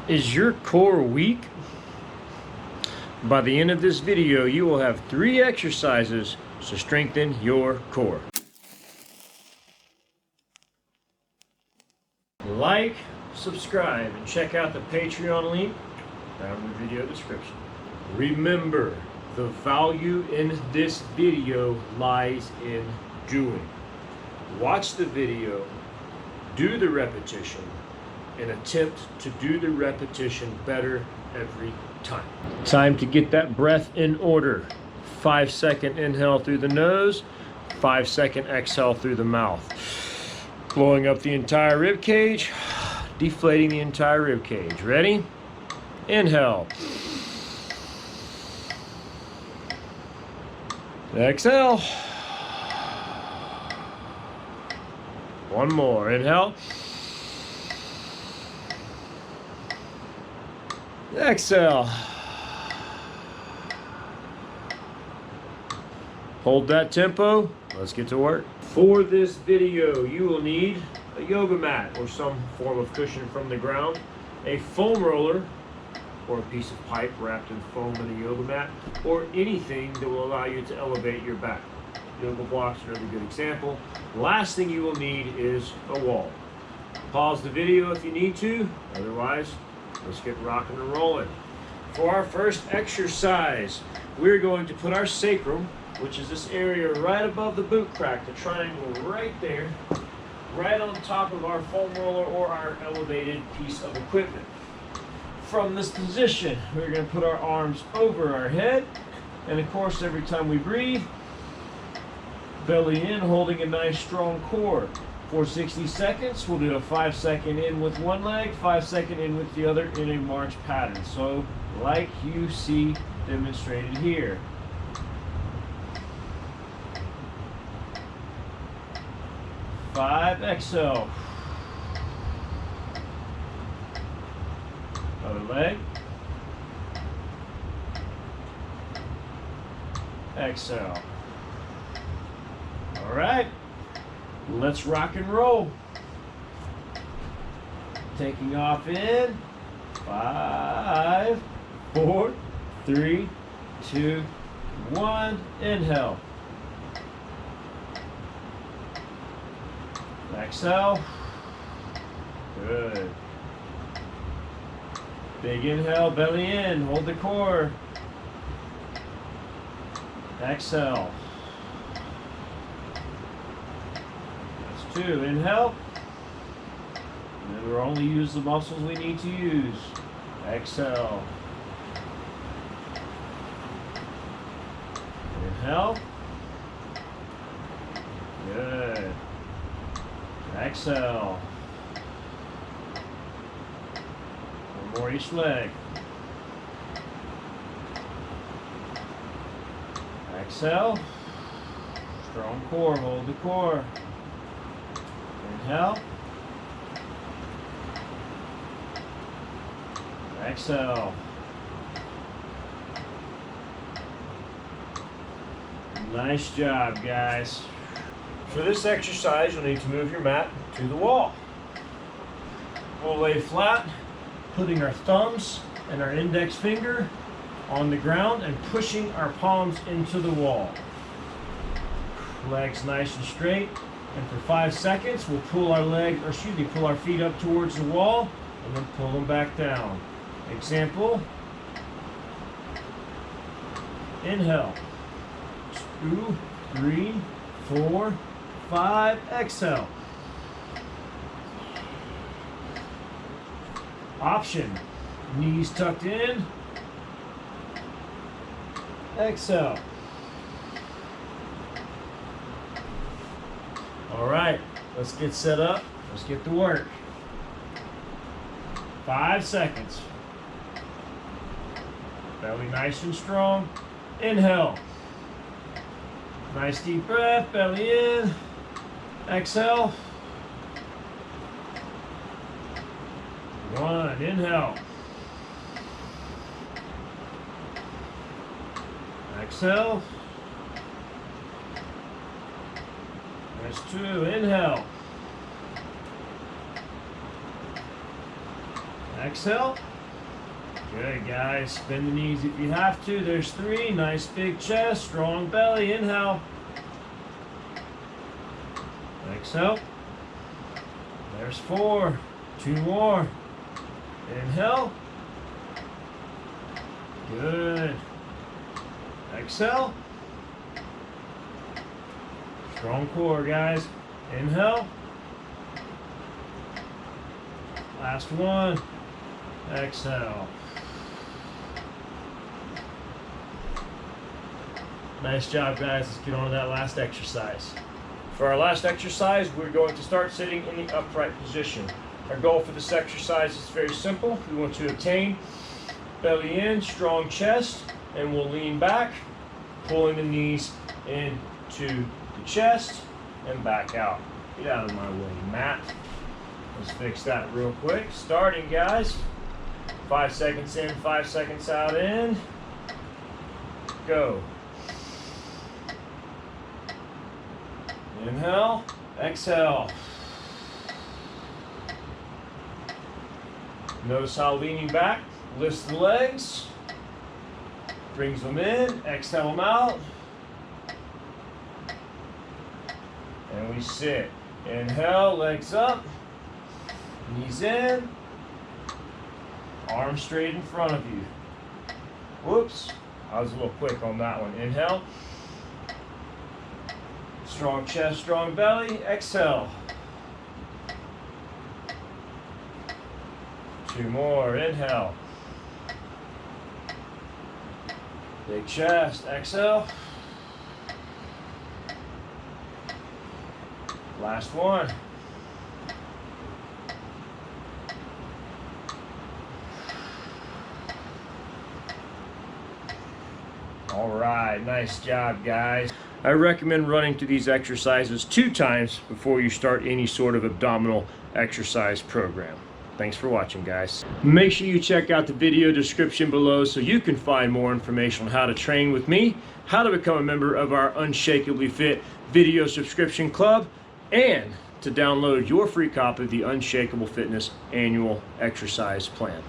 Is your core weak? By the end of this video, you will have 3 exercises to strengthen your core. Like, subscribe, and check out the Patreon link down in the video description. Remember, the value in this video lies in doing. Watch the video, do the repetition, and attempt to do the repetition better every time. Time to get that breath in order. 5-second inhale through the nose, 5-second exhale through the mouth. Blowing up the entire rib cage, deflating the entire rib cage. Ready? Inhale. Exhale. One more. Inhale. Exhale. Hold that tempo. Let's get to work. For this video, you will need a yoga mat or some form of cushion from the ground, a foam roller or a piece of pipe wrapped in foam in a yoga mat, or anything that will allow you to elevate your back. Yoga blocks are another good example. Last thing you will need is a wall. Pause the video if you need to, otherwise let's get rocking and rolling. For our first exercise, we're going to put our sacrum, which is this area right above the boot crack, the triangle right there, right on top of our foam roller or our elevated piece of equipment. From this position, we're going to put our arms over our head, and of course every time we breathe, belly in, holding a nice strong core. For 60 seconds, we'll do a 5-second in with one leg, 5-second in with the other in a march pattern. So like you see demonstrated here. Five, exhale. Other leg. Exhale. All right, let's rock and roll. Taking off in 5, 4, 3, 2, 1. Inhale. Exhale. Good. Big inhale, belly in, hold the core. Exhale. That's 2. Inhale. And then we'll only use the muscles we need to use. Exhale. Inhale. Good. Exhale. One more each leg. Exhale. Strong core, hold the core. Inhale. Exhale. Nice job, guys. For this exercise, you'll need to move your mat to the wall. We'll lay flat, putting our thumbs and our index finger on the ground and pushing our palms into the wall. Legs nice and straight. And for 5 seconds, we'll pull our feet up towards the wall and then pull them back down. Example. Inhale. 2, 3, 4, 5. Exhale. Option. Knees tucked in. Exhale. All right, let's get set up. Let's get to work. 5 seconds. Belly nice and strong. Inhale. Nice deep breath, belly in. Exhale. 1, inhale. Exhale. There's 2, inhale. Exhale. Good, guys. Bend the knees if you have to. There's 3. Nice big chest, strong belly. Inhale. Exhale. There's 4. 2 more. Inhale. Good. Exhale. Strong core, guys. Inhale. Last one. Exhale. Nice job, guys. Let's get on to that last exercise. For our last exercise, we're going to start sitting in the upright position. Our goal for this exercise is very simple. We want to obtain belly in, strong chest, and we'll lean back, pulling the knees into the chest and back out. Get out of my way, Matt. Let's fix that real quick. Starting, guys. 5 seconds in, 5 seconds out in. Go. Inhale, exhale. Notice how leaning back lifts the legs, brings them in, exhale them out, and we sit. Inhale, legs up, knees in, arms straight in front of you. Whoops, I was a little quick on that one. Inhale, strong chest, strong belly, exhale. 2 more, inhale. Big chest, exhale. Last one. All right, nice job, guys. I recommend running through these exercises 2 times before you start any sort of abdominal exercise program. Thanks for watching, guys. Make sure you check out the video description below so you can find more information on how to train with me, how to become a member of our Unshakably Fit video subscription club, and to download your free copy of the Unshakable Fitness Annual Exercise Plan.